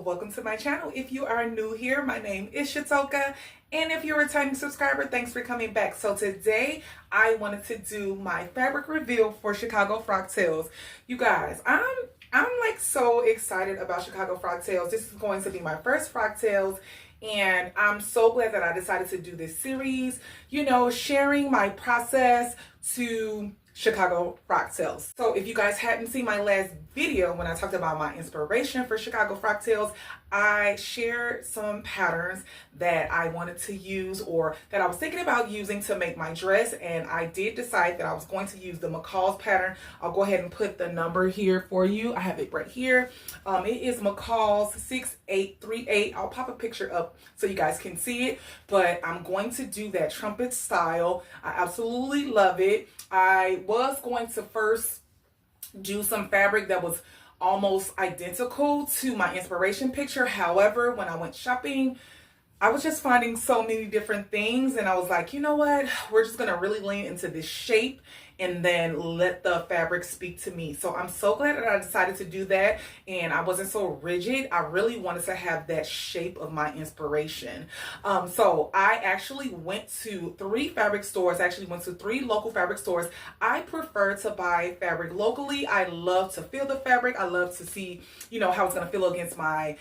welcome to my channel. If you are new here, my name is Shatoka, and if you're a returning subscriber, thanks for coming back. So today I wanted to do my fabric reveal for Chicago Frocktails. You guys, I'm like so excited about Chicago Frocktails. This is going to be my first Frocktails, and I'm so glad that I decided to do this series, you know, sharing my process to Chicago Frocktails. So if you guys hadn't seen my last video when I talked about my inspiration for Chicago Frocktails, I shared some patterns that I wanted to use or that I was thinking about using to make my dress, and I did decide that I was going to use the McCall's pattern. I'll go ahead and put the number here for you. I have it right here. It is McCall's 6838. I'll pop a picture up so you guys can see it, but I'm going to do that trumpet style. I absolutely love it. I was going to first do some fabric that was almost identical to my inspiration picture. However, when I went shopping, I was just finding so many different things, and I was like, you know what? We're just gonna really lean into this shape and then let the fabric speak to me. So I'm so glad that I decided to do that, and I wasn't so rigid. I really wanted to have that shape of my inspiration. So I actually went to 3 fabric stores. I actually went to 3 local fabric stores. I prefer to buy fabric locally. I love to feel the fabric. I love to see, you know, how it's gonna feel against my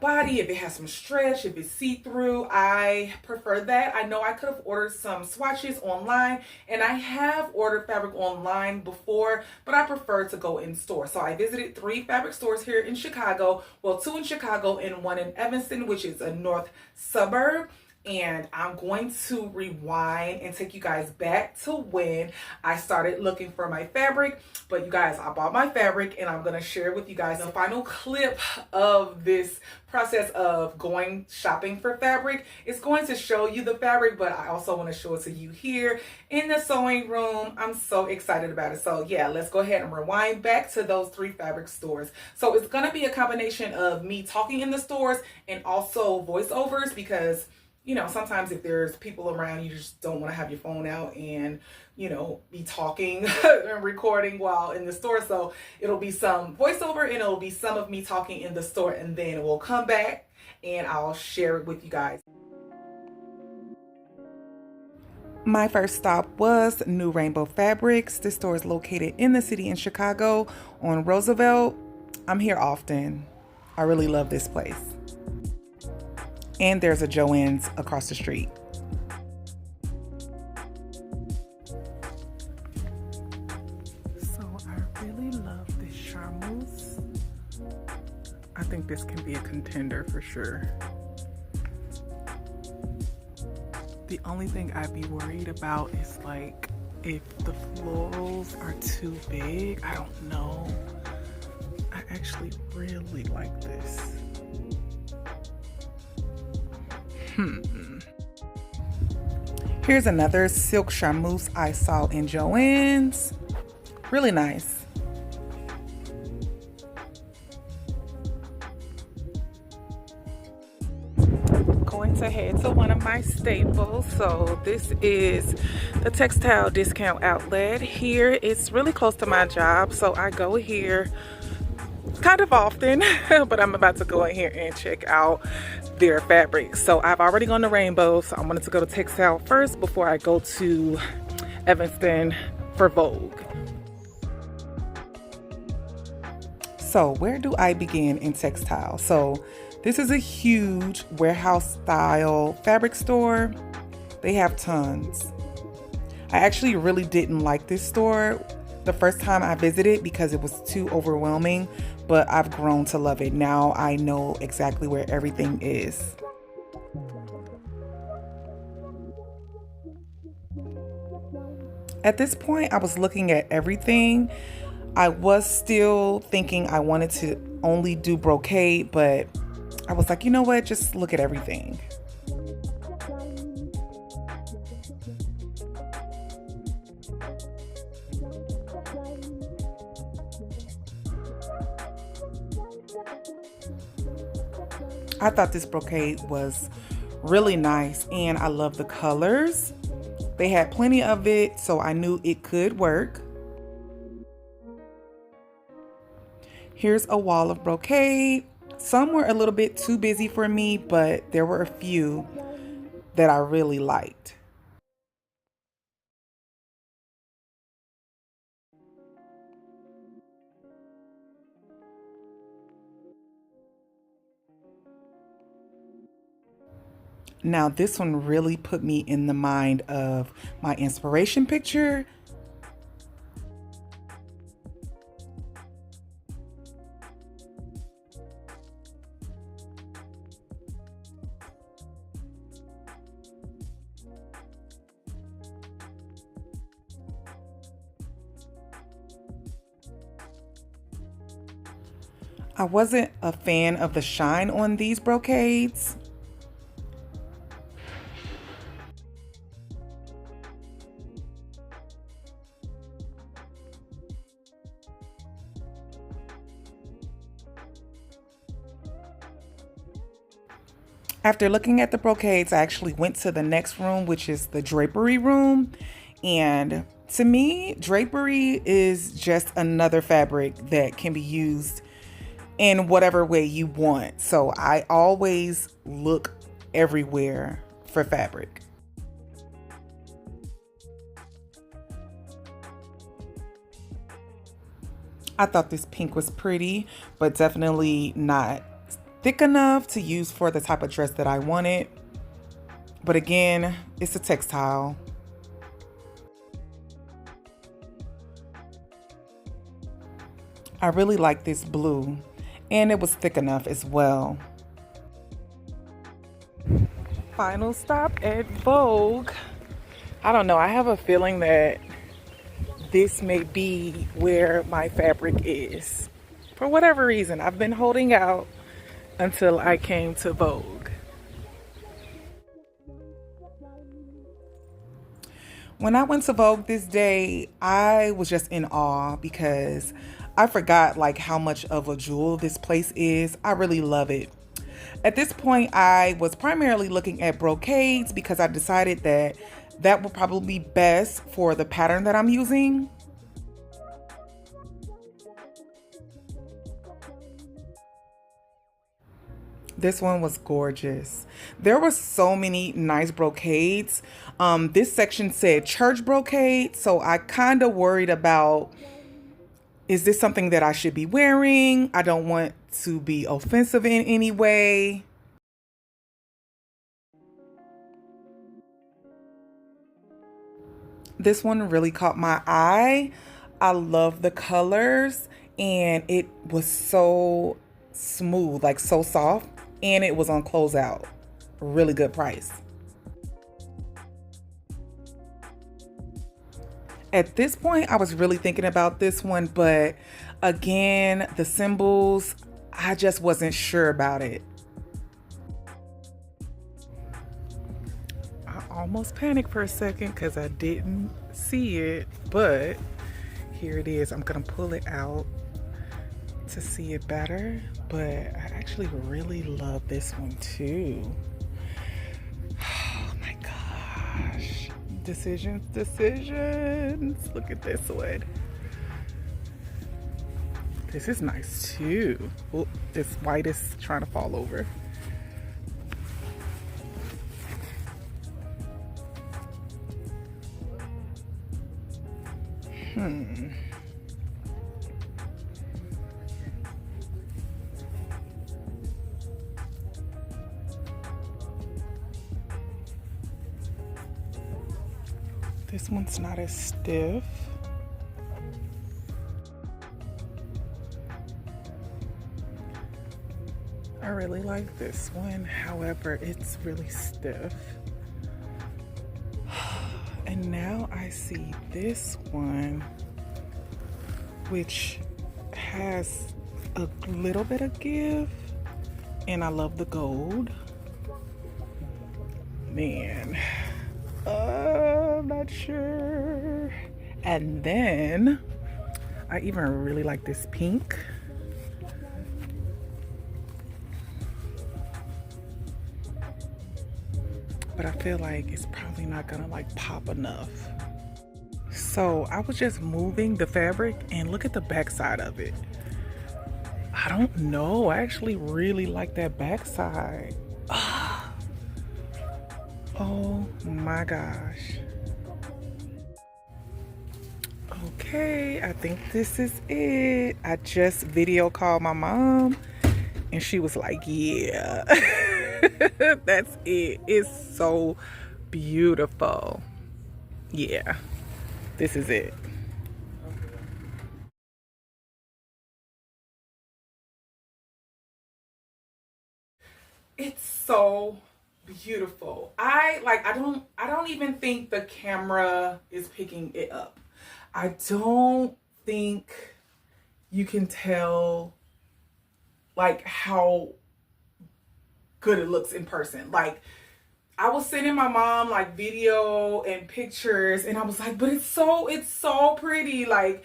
body, if it has some stretch, if it's see-through. I prefer that. I know I could have ordered some swatches online, and I have ordered fabric online before, but I prefer to go in store. So I visited 3 fabric stores here in Chicago. Well, 2 in Chicago and 1 in Evanston, which is a north suburb. And I'm going to rewind and take you guys back to when I started looking for my fabric. But you guys, I bought my fabric, and I'm going to share with you guys the final clip of this process of going shopping for fabric. It's going to show you the fabric, but I also want to show it to you here in the sewing room. I'm so excited about it. So yeah, let's go ahead and rewind back to those 3 fabric stores. So it's going to be a combination of me talking in the stores and also voiceovers, because you know, sometimes if there's people around, you just don't want to have your phone out and, you know, be talking and recording while in the store. So it'll be some voiceover and it'll be some of me talking in the store, and then we'll come back and I'll share it with you guys. My first stop was New Rainbow Fabrics. This store is located in the city in Chicago on Roosevelt. I'm here often. I really love this place. And there's a Joann's across the street. So I really love this charmeuse. I think this can be a contender for sure. The only thing I'd be worried about is like if the florals are too big. I don't know. I actually really like this. Here's another silk charmeuse I saw in Joann's. Really nice. Going to head to one of my staples. So this is the textile discount outlet. Here it's really close to my job, so I go here kind of often, but I'm about to go in here and check out their fabrics. So I've already gone to Rainbow, so I wanted to go to textile first before I go to Evanston for Vogue. So where do I begin in textile? So this is a huge warehouse style fabric store. They have tons. I actually really didn't like this store the first time I visited because it was too overwhelming, but I've grown to love it. Now I know exactly where everything is. At this point, I was looking at everything. I was still thinking I wanted to only do brocade, but I was like, you know what? Just look at everything. I thought this brocade was really nice, and I love the colors. They had plenty of it, so I knew it could work. Here's a wall of brocade. Some were a little bit too busy for me, but there were a few that I really liked. Now, this one really put me in the mind of my inspiration picture. I wasn't a fan of the shine on these brocades. After looking at the brocades, I actually went to the next room, which is the drapery room. And to me, drapery is just another fabric that can be used in whatever way you want. So I always look everywhere for fabric. I thought this pink was pretty, but definitely not thick enough to use for the type of dress that I wanted. But again, it's a textile. I really like this blue, and it was thick enough as well. Final stop at Vogue. I don't know, I have a feeling that this may be where my fabric is. For whatever reason, I've been holding out until I came to Vogue. When I went to Vogue this day, I was just in awe because I forgot like how much of a jewel this place is. I really love it. At this point, I was primarily looking at brocades because I decided that that would probably be best for the pattern that I'm using. This one was gorgeous. There were so many nice brocades. This section said church brocade, so I kind of worried about, is this something that I should be wearing? I don't want to be offensive in any way. This one really caught my eye. I love the colors, and it was so smooth, like so soft, and it was on closeout. Really good price. At this point, I was really thinking about this one, but again, the symbols, I just wasn't sure about it. I almost panicked for a second because I didn't see it, but here it is. I'm gonna pull it out to see it better, but I actually really love this one too. Oh my gosh. Decisions. Look at this one. This is nice too. Oh, this white is trying to fall over. This one's not as stiff. I really like this one, however, it's really stiff. And now I see this one, which has a little bit of give, and I love the gold. Man, I'm not sure. And then I even really like this pink. But I feel like it's probably not gonna like pop enough. So I was just moving the fabric and look at the back side of it. I don't know. I actually really like that backside. Oh my gosh. Okay, I think this is it. I just video called my mom and she was like, yeah, that's it. It's so beautiful. Yeah, this is it. It's so beautiful. I don't even think the camera is picking it up. I don't think you can tell like how good it looks in person. Like I was sending my mom like video and pictures and I was like, but it's so pretty. Like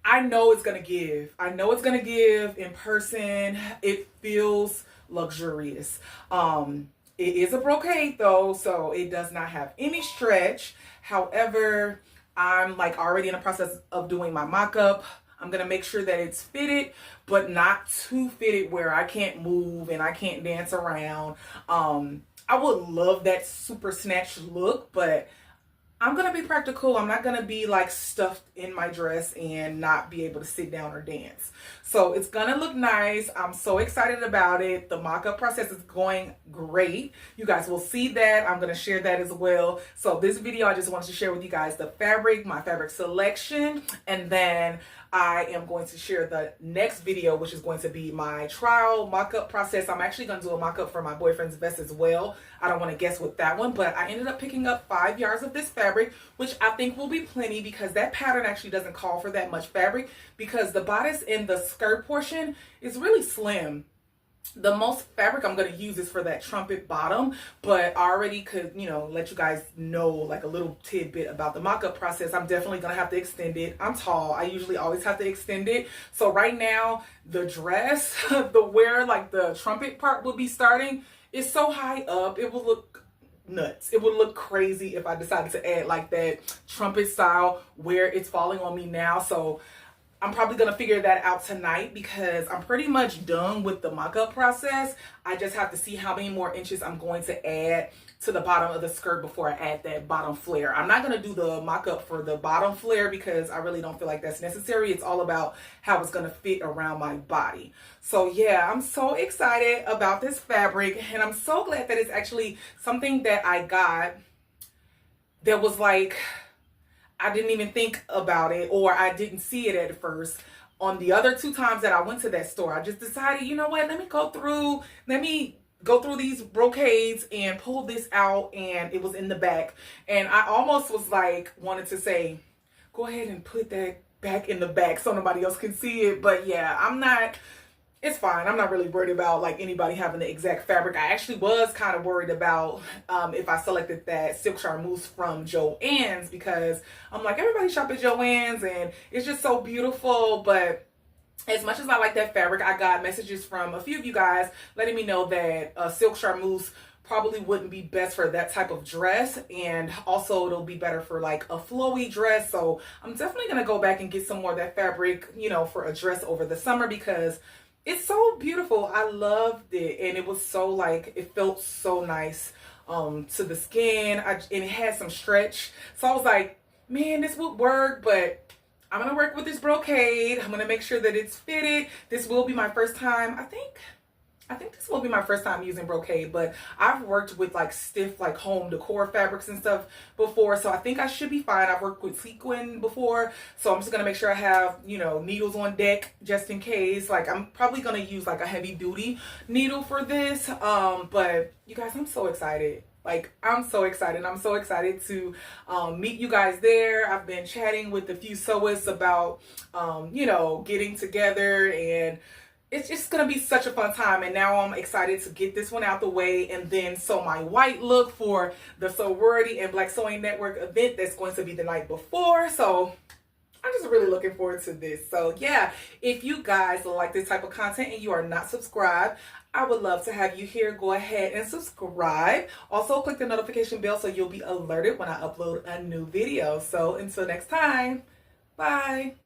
I know it's gonna give. I know it's gonna give in person. It feels luxurious. It is a brocade though, so it does not have any stretch. However, I'm like already in the process of doing my mock-up. I'm gonna make sure that it's fitted, but not too fitted where I can't move and I can't dance around. I would love that super snatched look, but I'm gonna be practical. I'm not gonna be like stuffed in my dress and not be able to sit down or dance. So it's gonna look nice. I'm so excited about it. The mock-up process is going great. You guys will see that. I'm gonna share that as well. So this video, I just wanted to share with you guys the fabric, my fabric selection, and then I am going to share the next video, which is going to be my trial mock-up process. I'm actually going to do a mock-up for my boyfriend's vest as well. I don't want to guess with that one, but I ended up picking up 5 yards of this fabric, which I think will be plenty because that pattern actually doesn't call for that much fabric because the bodice and the skirt portion is really slim. The most fabric I'm going to use is for that trumpet bottom, but I already could, let you guys know like a little tidbit about the mock-up process. I'm definitely going to have to extend it. I'm tall. I usually always have to extend it. So right now, the dress, where like the trumpet part will be starting is so high up. It will look nuts. It would look crazy if I decided to add like that trumpet style where it's falling on me now. So I'm probably going to figure that out tonight because I'm pretty much done with the mock-up process. I just have to see how many more inches I'm going to add to the bottom of the skirt before I add that bottom flare. I'm not going to do the mock-up for the bottom flare because I really don't feel like that's necessary. It's all about how it's going to fit around my body. So yeah, I'm so excited about this fabric and I'm so glad that it's actually something that I got that was like, I didn't even think about it or I didn't see it at first. On the other 2 times that I went to that store, I just decided, you know what, let me go through these brocades and pull this out, and it was in the back. And I almost was like, wanted to say, go ahead and put that back in the back so nobody else can see it. But yeah, it's fine. I'm not really worried about like anybody having the exact fabric. I actually was kind of worried about if I selected that silk charmeuse from Joann's because I'm like, everybody shop at Joann's and it's just so beautiful. But as much as I like that fabric, I got messages from a few of you guys letting me know that silk charmeuse probably wouldn't be best for that type of dress, and also it'll be better for like a flowy dress. So I'm definitely gonna go back and get some more of that fabric, for a dress over the summer because it's so beautiful. I loved it, and it was so like, it felt so nice to the skin, and it had some stretch. So I was like, man, this would work, but I'm gonna work with this brocade. I'm gonna make sure that it's fitted. This will be my first time. I think this will be my first time using brocade, but I've worked with like stiff like home decor fabrics and stuff before, so I think I should be fine. I've worked with sequin before, so I'm just gonna make sure I have, needles on deck just in case. Like I'm probably gonna use like a heavy duty needle for this, but you guys, I'm so excited. Like, I'm so excited. I'm so excited to meet you guys there. I've been chatting with a few sewists about, getting together, and it's just going to be such a fun time. And now I'm excited to get this one out the way and then sew my white look for the sorority and Black Sewing Network event that's going to be the night before. So I'm just really looking forward to this. So yeah, if you guys like this type of content and you are not subscribed, I would love to have you here. Go ahead and subscribe. Also click the notification bell so you'll be alerted when I upload a new video. So until next time, bye.